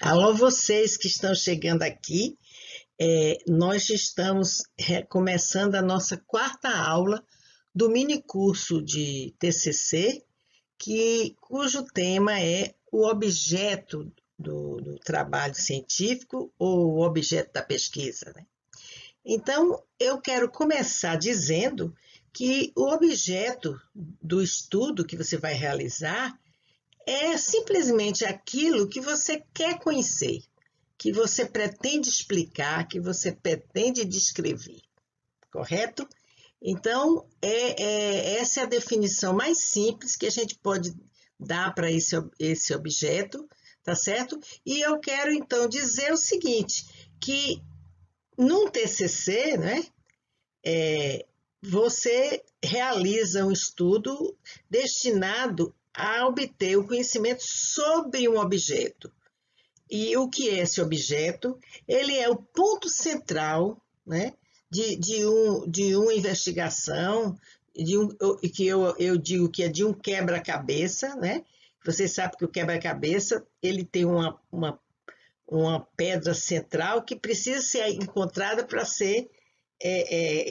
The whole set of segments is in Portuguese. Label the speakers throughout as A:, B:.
A: Alô, vocês que estão chegando aqui. Nós estamos começando a nossa quarta aula do mini curso de TCC, cujo tema é o objeto do trabalho científico ou o objeto da pesquisa, né? Então, eu quero começar dizendo que o objeto do estudo que você vai realizar é simplesmente aquilo que você quer conhecer, que você pretende explicar, que você pretende descrever, correto? Então, essa é a definição mais simples que a gente pode dar para esse objeto, tá certo? E eu quero, então, dizer o seguinte, que num TCC, né, você realiza um estudo destinado a obter o conhecimento sobre um objeto. E o que é esse objeto? Ele é o ponto central, né, de uma investigação, que eu digo que é de um quebra-cabeça, né? Você sabe que o quebra-cabeça ele tem uma pedra central que precisa ser encontrada para ser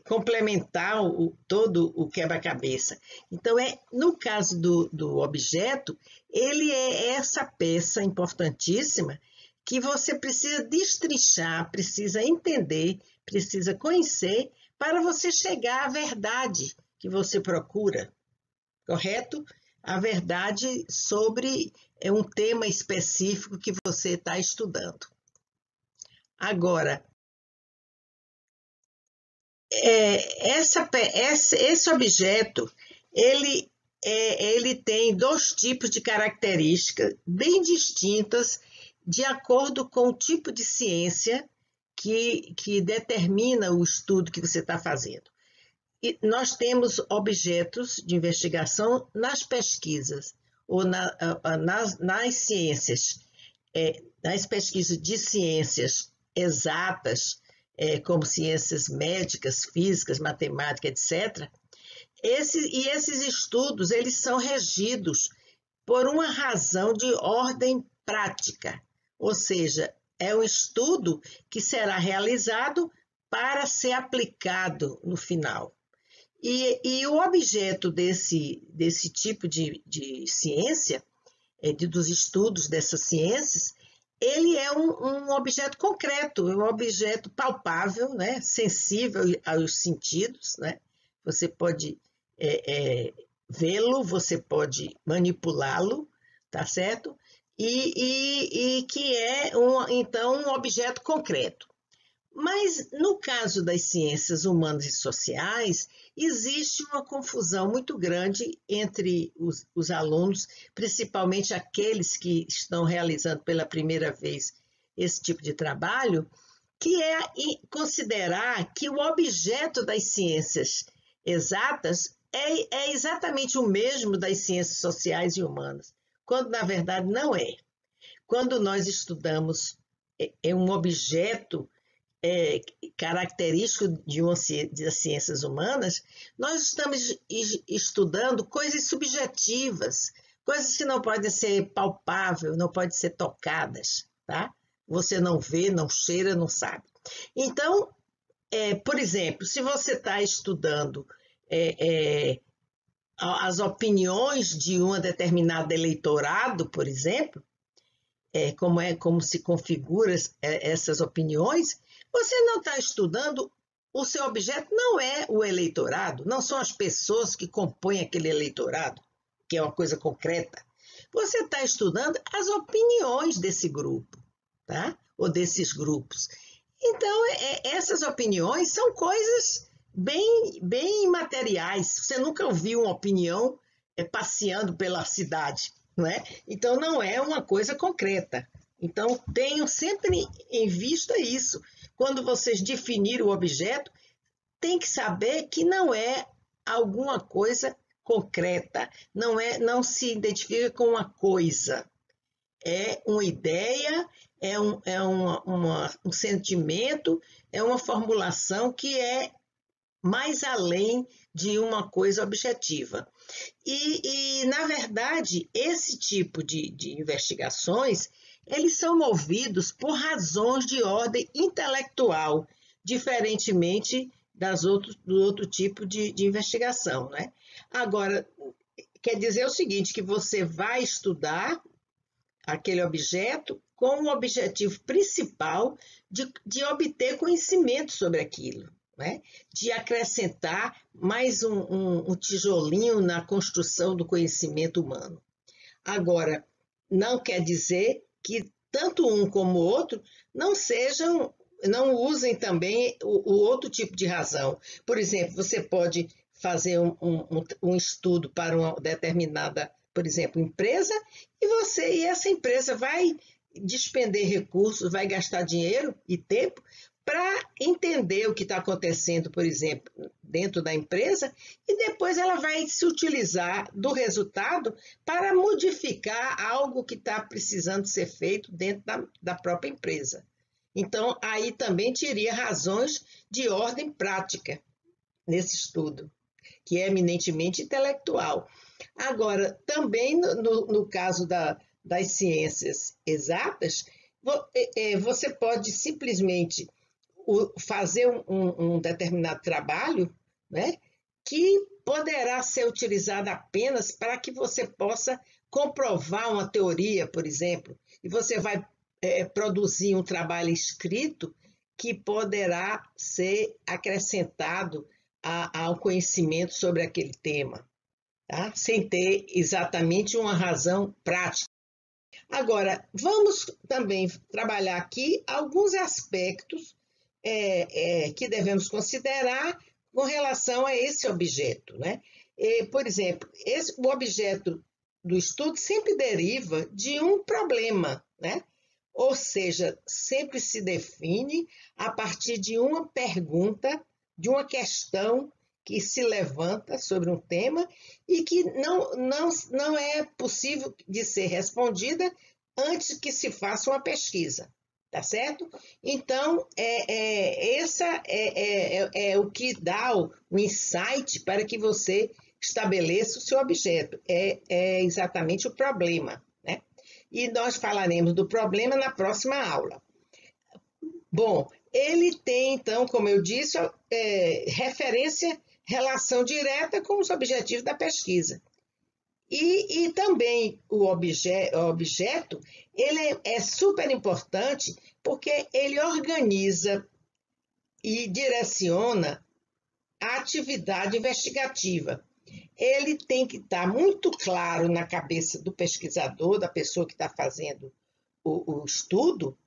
A: complementar todo o quebra-cabeça. Então, no caso do objeto, ele é essa peça importantíssima que você precisa destrinchar, precisa entender, precisa conhecer para você chegar à verdade que você procura, correto? A verdade sobre um tema específico que você está estudando. Agora, esse objeto, ele tem dois tipos de características bem distintas de acordo com o tipo de ciência que determina o estudo que você está fazendo. E nós temos objetos de investigação nas pesquisas, ou nas ciências, nas pesquisas de ciências exatas, como ciências médicas, físicas, matemática, etc. Esses estudos eles são regidos por uma razão de ordem prática, ou seja, é um estudo que será realizado para ser aplicado no final. E o objeto desse tipo de ciência, dos estudos dessas ciências, ele é um objeto concreto, um objeto palpável, né? Sensível aos sentidos, né? Você pode vê-lo, você pode manipulá-lo, tá certo? E que é, então, um objeto concreto. Mas, no caso das ciências humanas e sociais, existe uma confusão muito grande entre os alunos, principalmente aqueles que estão realizando pela primeira vez esse tipo de trabalho, que é considerar que o objeto das ciências exatas é exatamente o mesmo das ciências sociais e humanas, quando, na verdade, não é. Quando nós estudamos um objeto característico das ciências humanas, nós estamos estudando coisas subjetivas, coisas que não podem ser palpáveis, não podem ser tocadas, tá? Você não vê, não cheira, não sabe. Então, por exemplo, se você está estudando as opiniões de um determinado eleitorado, por exemplo, como se configuram essas opiniões, você não está estudando, o seu objeto não é o eleitorado, não são as pessoas que compõem aquele eleitorado, que é uma coisa concreta. Você está estudando as opiniões desse grupo, tá? Ou desses grupos. Então, essas opiniões são coisas bem materiais. Você nunca ouviu uma opinião passeando pela cidade, não é? Então, não é uma coisa concreta. Então, tenham sempre em vista isso. Quando vocês definirem o objeto, tem que saber que não é alguma coisa concreta, não se identifica com uma coisa. É uma ideia, um sentimento, é uma formulação que é mais além de uma coisa objetiva. Na verdade, esse tipo de investigações, eles são movidos por razões de ordem intelectual, diferentemente do outro tipo de investigação, né? Agora, quer dizer o seguinte, que você vai estudar aquele objeto com o objetivo principal de obter conhecimento sobre aquilo, né? De acrescentar mais um tijolinho na construção do conhecimento humano. Agora, não quer dizer que tanto um como o outro não usem também o outro tipo de razão. Por exemplo, você pode fazer um estudo para uma determinada, por exemplo, empresa, e essa empresa vai despender recursos, vai gastar dinheiro e tempo para entender o que está acontecendo, por exemplo, dentro da empresa, e depois ela vai se utilizar do resultado para modificar algo que está precisando ser feito dentro da própria empresa. Então, aí também teria razões de ordem prática nesse estudo, que é eminentemente intelectual. Agora, também no caso das ciências exatas, você pode simplesmente fazer um determinado trabalho, né, que poderá ser utilizado apenas para que você possa comprovar uma teoria, por exemplo, e você vai produzir um trabalho escrito que poderá ser acrescentado ao conhecimento sobre aquele tema, tá? Sem ter exatamente uma razão prática. Agora, vamos também trabalhar aqui alguns aspectos que devemos considerar com relação a esse objeto, né? Por exemplo, o objeto do estudo sempre deriva de um problema, né? Ou seja, sempre se define a partir de uma pergunta, de uma questão que se levanta sobre um tema e que não é possível de ser respondida antes que se faça uma pesquisa, tá certo? Então, essa é o que dá o insight para que você estabeleça o seu objeto, é exatamente o problema, né? E nós falaremos do problema na próxima aula. Bom, ele tem, então, como eu disse, relação direta com os objetivos da pesquisa. E também o objeto, ele é super importante porque ele organiza e direciona a atividade investigativa. Ele tem que estar muito claro na cabeça do pesquisador, da pessoa que está fazendo o estudo.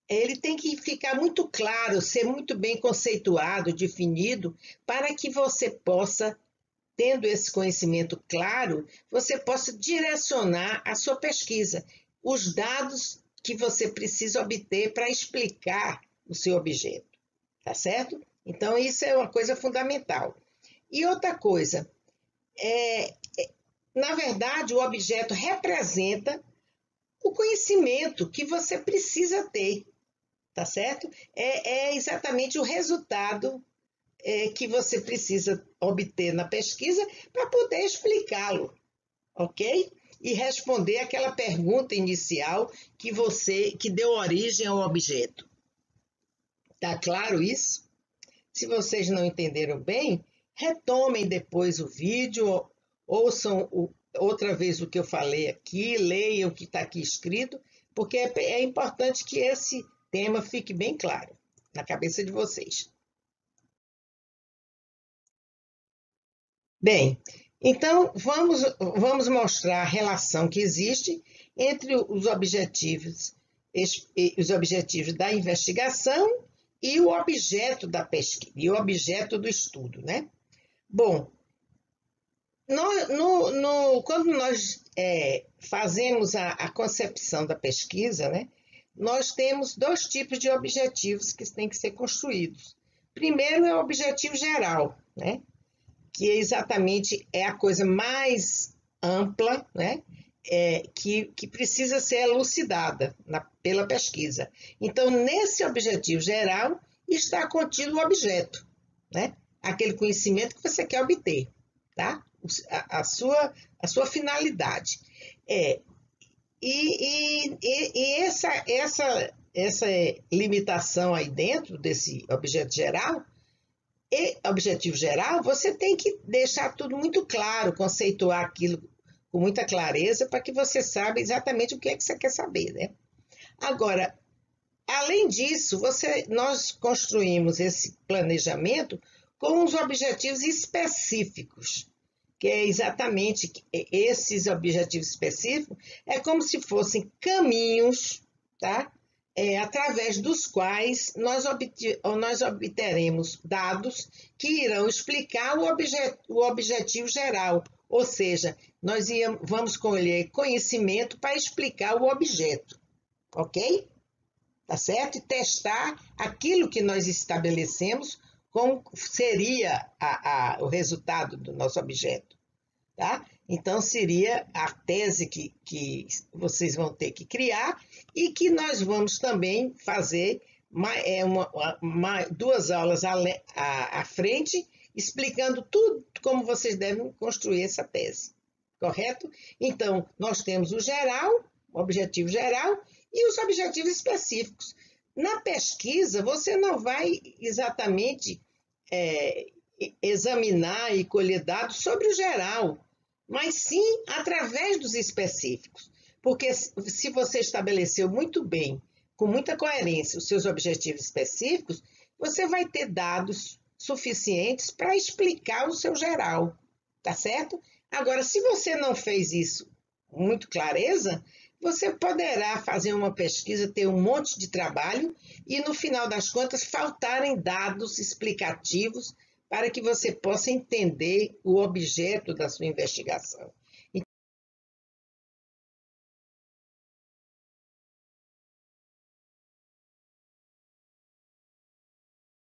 A: Ele tem que ficar muito claro, ser muito bem conceituado, definido, para que você possa, tendo esse conhecimento claro, você possa direcionar a sua pesquisa, os dados que você precisa obter para explicar o seu objeto, tá certo? Então, isso é uma coisa fundamental. E outra coisa, na verdade, o objeto representa o conhecimento que você precisa ter, tá certo? É exatamente o resultado que você precisa obter na pesquisa para poder explicá-lo, ok? E responder aquela pergunta inicial que deu origem ao objeto. Tá claro isso? Se vocês não entenderam bem, retomem depois o vídeo, ouçam outra vez o que eu falei aqui, leiam o que está aqui escrito, porque é importante que esse tema fique bem claro na cabeça de vocês. Bem, então vamos mostrar a relação que existe entre os objetivos da investigação e o objeto da pesquisa, e o objeto do estudo, né? Bom, quando nós fazemos a concepção da pesquisa, né, nós temos dois tipos de objetivos que têm que ser construídos. Primeiro é o objetivo geral, né, que exatamente é a coisa mais ampla, né, que precisa ser elucidada pela pesquisa. Então, nesse objetivo geral está contido o objeto, né, aquele conhecimento que você quer obter, tá? A sua finalidade. essa limitação aí dentro desse objeto geral, objetivo geral, você tem que deixar tudo muito claro, conceituar aquilo com muita clareza para que você saiba exatamente o que é que você quer saber, né? Agora, além disso, nós construímos esse planejamento com os objetivos específicos, que é exatamente esses objetivos específicos, é como se fossem caminhos, tá? Através dos quais nós obteremos dados que irão explicar o objetivo geral, ou seja, nós vamos colher conhecimento para explicar o objeto, ok? Tá certo? E testar aquilo que nós estabelecemos, como seria o resultado do nosso objeto, tá? Então, seria a tese que vocês vão ter que criar e que nós vamos também fazer duas aulas à frente, explicando tudo como vocês devem construir essa tese, correto? Então, nós temos o geral, o objetivo geral, e os objetivos específicos. Na pesquisa, você não vai exatamente examinar e colher dados sobre o geral, mas sim através dos específicos. Porque se você estabeleceu muito bem, com muita coerência, os seus objetivos específicos, você vai ter dados suficientes para explicar o seu geral, tá certo? Agora, se você não fez isso com muita clareza, você poderá fazer uma pesquisa, ter um monte de trabalho e, no final das contas, faltarem dados explicativos para que você possa entender o objeto da sua investigação.